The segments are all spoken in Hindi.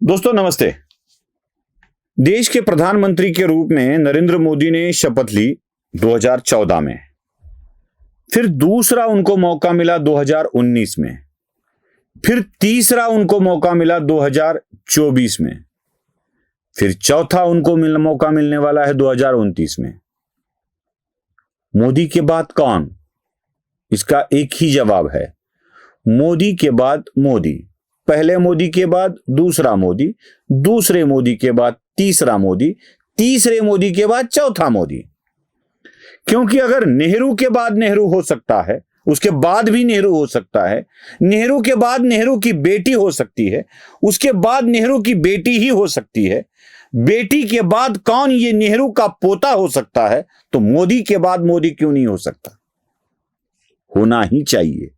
दोस्तों नमस्ते। देश के प्रधानमंत्री के रूप में नरेंद्र मोदी ने शपथ ली 2014 में। फिर दूसरा उनको मौका मिला 2019 में। फिर तीसरा उनको मौका मिला 2024 में। फिर चौथा उनको मौका मिलने वाला है 2029 में। मोदी के बाद कौन? इसका एक ही जवाब है, मोदी के बाद मोदी। पहले मोदी के बाद दूसरा मोदी, दूसरे मोदी के बाद तीसरा मोदी, तीसरे मोदी के बाद चौथा मोदी। क्योंकि अगर नेहरू के बाद नेहरू हो सकता है, उसके बाद भी नेहरू हो सकता है, नेहरू के बाद नेहरू की बेटी हो सकती है, उसके बाद नेहरू की बेटी ही हो सकती है, बेटी के बाद कौन, ये नेहरू का पोता हो सकता है, तो मोदी के बाद मोदी क्यों नहीं हो सकता? होना ही चाहिए।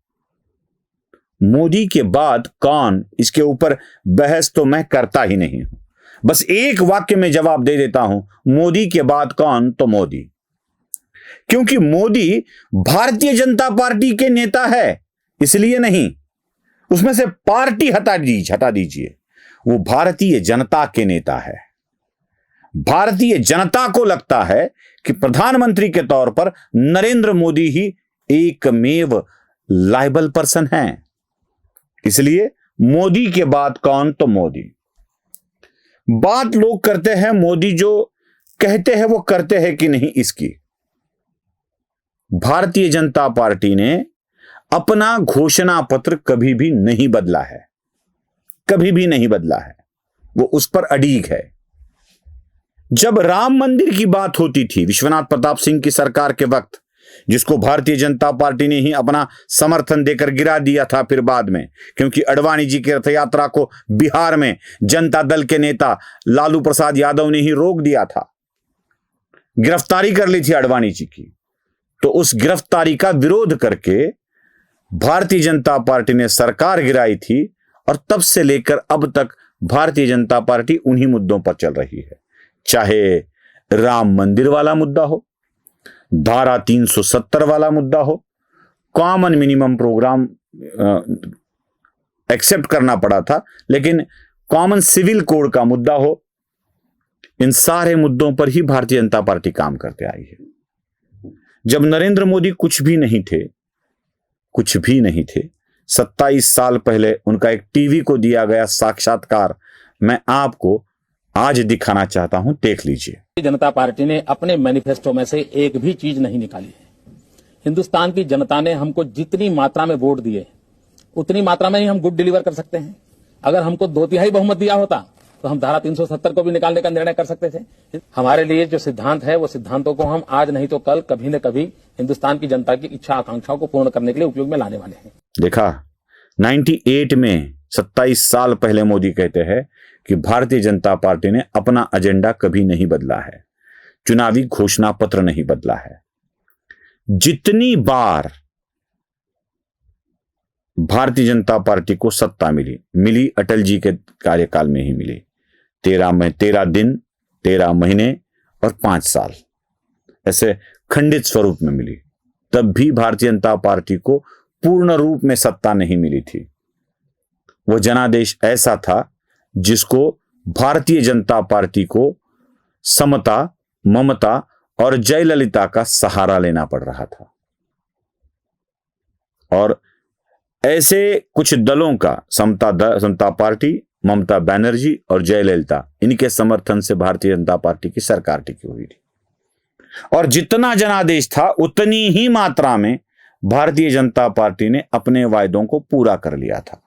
मोदी के बाद कौन, इसके ऊपर बहस तो मैं करता ही नहीं हूं। बस एक वाक्य में जवाब दे देता हूं, मोदी के बाद कौन तो मोदी। क्योंकि मोदी भारतीय जनता पार्टी के नेता है, इसलिए नहीं, उसमें से पार्टी हटा दीजिए, वो भारतीय जनता के नेता है। भारतीय जनता को लगता है कि प्रधानमंत्री के तौर पर नरेंद्र मोदी ही एकमेव लायबल पर्सन है, इसलिए मोदी के बाद कौन तो मोदी। बात लोग करते हैं मोदी जो कहते हैं वो करते हैं कि नहीं इसकी। भारतीय जनता पार्टी ने अपना घोषणा पत्र कभी भी नहीं बदला है, कभी भी नहीं बदला है, वो उस पर अड़िग है। जब राम मंदिर की बात होती थी विश्वनाथ प्रताप सिंह की सरकार के वक्त, जिसको भारतीय जनता पार्टी ने ही अपना समर्थन देकर गिरा दिया था फिर बाद में, क्योंकि अडवाणी जी की रथ यात्रा को बिहार में जनता दल के नेता लालू प्रसाद यादव ने ही रोक दिया था, गिरफ्तारी कर ली थी अडवाणी जी की। तो उस गिरफ्तारी का विरोध करके भारतीय जनता पार्टी ने सरकार गिराई थी, और तब से लेकर अब तक भारतीय जनता पार्टी उन्हीं मुद्दों पर चल रही है। चाहे राम मंदिर वाला मुद्दा हो, धारा 370 वाला मुद्दा हो, कॉमन मिनिमम प्रोग्राम एक्सेप्ट करना पड़ा था, लेकिन कॉमन सिविल कोड का मुद्दा हो, इन सारे मुद्दों पर ही भारतीय जनता पार्टी काम करते आई है। जब नरेंद्र मोदी कुछ भी नहीं थे, 27 साल पहले उनका एक टीवी को दिया गया साक्षात्कार मैं आपको आज दिखाना चाहता हूं, देख लीजिए। जनता पार्टी ने अपने मैनिफेस्टो में से एक भी चीज नहीं निकाली है। हिंदुस्तान की जनता ने हमको जितनी मात्रा में वोट दिए, उतनी मात्रा में ही हम गुड डिलीवर कर सकते हैं। अगर हमको 2/3 बहुमत दिया होता तो हम धारा 370 को भी निकालने का निर्णय कर सकते थे। हमारे लिए जो सिद्धांत है, वो सिद्धांतों को हम आज नहीं तो कल, कभी न कभी हिंदुस्तान की जनता की इच्छा आकांक्षाओं को पूर्ण करने के लिए उपयोग में लाने वाले हैं। देखा, 98 में 27 साल पहले मोदी कहते हैं कि भारतीय जनता पार्टी ने अपना एजेंडा कभी नहीं बदला है, चुनावी घोषणा पत्र नहीं बदला है। जितनी बार भारतीय जनता पार्टी को सत्ता मिली अटल जी के कार्यकाल में ही मिली। 13 दिन, 13 महीने और 5 साल, ऐसे खंडित स्वरूप में मिली। तब भी भारतीय जनता पार्टी को पूर्ण रूप में सत्ता नहीं मिली थी। वह जनादेश ऐसा था जिसको भारतीय जनता पार्टी को समता, ममता और जयललिता का सहारा लेना पड़ रहा था। और ऐसे कुछ दलों का, समता पार्टी, ममता बनर्जी और जयललिता, इनके समर्थन से भारतीय जनता पार्टी की सरकार टिकी हुई थी। और जितना जनादेश था उतनी ही मात्रा में भारतीय जनता पार्टी ने अपने वायदों को पूरा कर लिया था।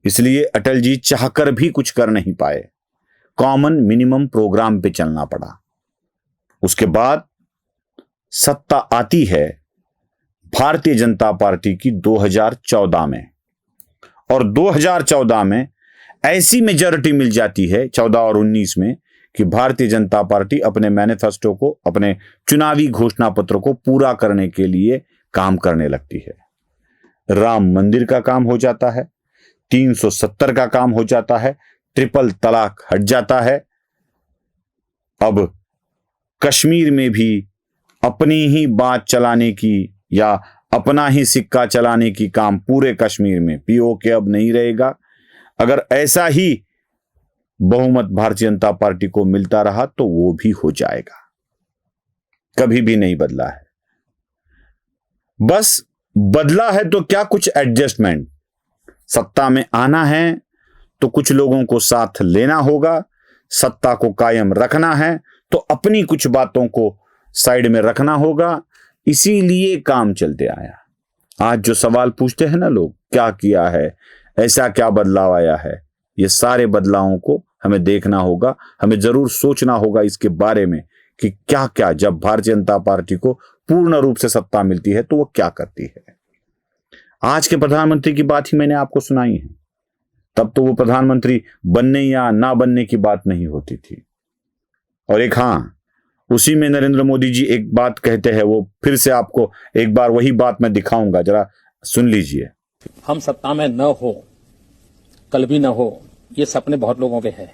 इसलिए अटल जी चाहकर भी कुछ कर नहीं पाए, कॉमन मिनिमम प्रोग्राम पे चलना पड़ा। उसके बाद सत्ता आती है भारतीय जनता पार्टी की 2014 में, और 2014 में ऐसी मेजॉरिटी मिल जाती है 14 और 19 में कि भारतीय जनता पार्टी अपने मैनिफेस्टो को, अपने चुनावी घोषणा पत्र को पूरा करने के लिए काम करने लगती है। राम मंदिर का काम हो जाता है, 370 का काम हो जाता है, ट्रिपल तलाक हट जाता है। अब कश्मीर में भी अपनी ही बात चलाने की या अपना ही सिक्का चलाने की काम पूरे कश्मीर में पीओके अब नहीं रहेगा। अगर ऐसा ही बहुमत भारतीय जनता पार्टी को मिलता रहा तो वो भी हो जाएगा, कभी भी नहीं बदला है। बस बदला है तो क्या, कुछ एडजस्टमेंट। सत्ता में आना है तो कुछ लोगों को साथ लेना होगा, सत्ता को कायम रखना है तो अपनी कुछ बातों को साइड में रखना होगा, इसीलिए काम चलते आया। आज जो सवाल पूछते हैं ना लोग, क्या किया है, ऐसा क्या बदलाव आया है, ये सारे बदलावों को हमें देखना होगा, हमें जरूर सोचना होगा इसके बारे में कि क्या क्या, जब भारतीय जनता पार्टी को पूर्ण रूप से सत्ता मिलती है तो वो क्या करती है। आज के प्रधानमंत्री की बात ही मैंने आपको सुनाई है, तब तो वो प्रधानमंत्री बनने या ना बनने की बात नहीं होती थी। और एक हाँ, उसी में नरेंद्र मोदी जी एक बात कहते हैं, वो फिर से आपको एक बार वही बात मैं दिखाऊंगा, जरा सुन लीजिए। हम सत्ता में न हो, कल भी न हो, ये सपने बहुत लोगों के हैं।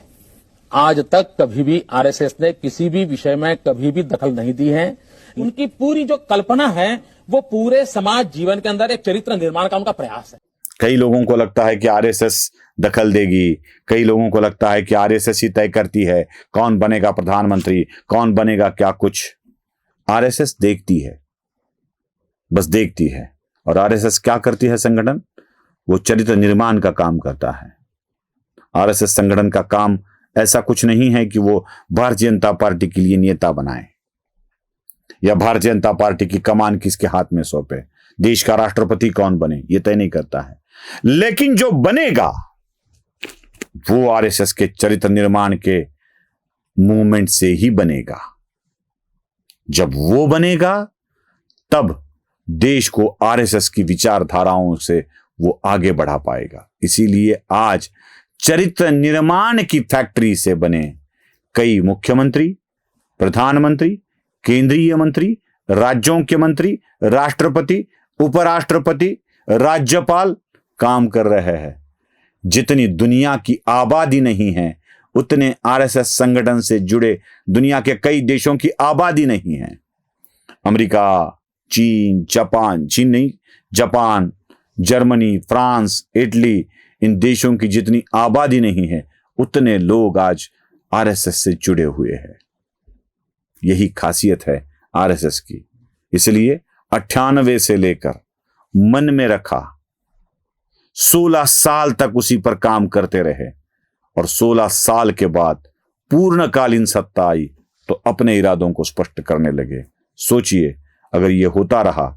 आज तक कभी भी आरएसएस ने किसी भी विषय में कभी भी दखल नहीं दी है। उनकी पूरी जो कल्पना है वो पूरे समाज जीवन के अंदर एक चरित्र निर्माण का उनका प्रयास है। कई लोगों को लगता है कि आरएसएस दखल देगी, कई लोगों को लगता है कि आरएसएस ही तय करती है कौन बनेगा प्रधानमंत्री, कौन बनेगा क्या कुछ। आरएसएस देखती है, बस देखती है। और आरएसएस क्या करती है संगठन, वो चरित्र निर्माण का काम करता है। आरएसएस संगठन का काम ऐसा कुछ नहीं है कि वो भारतीय जनता पार्टी के लिए नेता बनाए या भारतीय जनता पार्टी की कमान किसके हाथ में सौंपे, देश का राष्ट्रपति कौन बने, ये तय नहीं करता है। लेकिन जो बनेगा वो आरएसएस के चरित्र निर्माण के मूवमेंट से ही बनेगा। जब वो बनेगा तब देश को आरएसएस की विचारधाराओं से वो आगे बढ़ा पाएगा। इसीलिए आज चरित्र निर्माण की फैक्ट्री से बने कई मुख्यमंत्री, प्रधानमंत्री, केंद्रीय मंत्री, राज्यों के मंत्री, राष्ट्रपति, उपराष्ट्रपति, राज्यपाल काम कर रहे हैं। जितनी दुनिया की आबादी नहीं है उतने आरएसएस संगठन से जुड़े दुनिया के कई देशों की आबादी नहीं है। अमेरिका, चीन, जापान, जर्मनी, फ्रांस, इटली, इन देशों की जितनी आबादी नहीं है उतने लोग आज आरएसएस से जुड़े हुए हैं। यही खासियत है आरएसएस की। इसलिए 98 से लेकर मन में रखा, 16 साल तक उसी पर काम करते रहे और 16 साल के बाद पूर्णकालीन सत्ता आई तो अपने इरादों को स्पष्ट करने लगे। सोचिए अगर ये होता रहा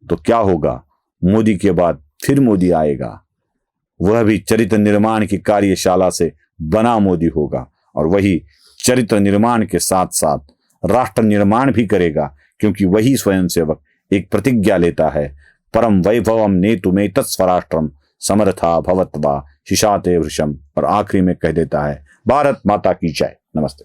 तो क्या होगा। मोदी के बाद फिर मोदी आएगा, वह भी चरित्र निर्माण की कार्यशाला से बना मोदी होगा और वही चरित्र निर्माण के साथ साथ राष्ट्र निर्माण भी करेगा, क्योंकि वही स्वयंसेवक एक प्रतिज्ञा लेता है, परम वैभवम नेतुमेतत् स्वराष्ट्रम समर्था भवत्वा शिशाते वृषम, और आखिरी में कह देता है भारत माता की जय। नमस्ते।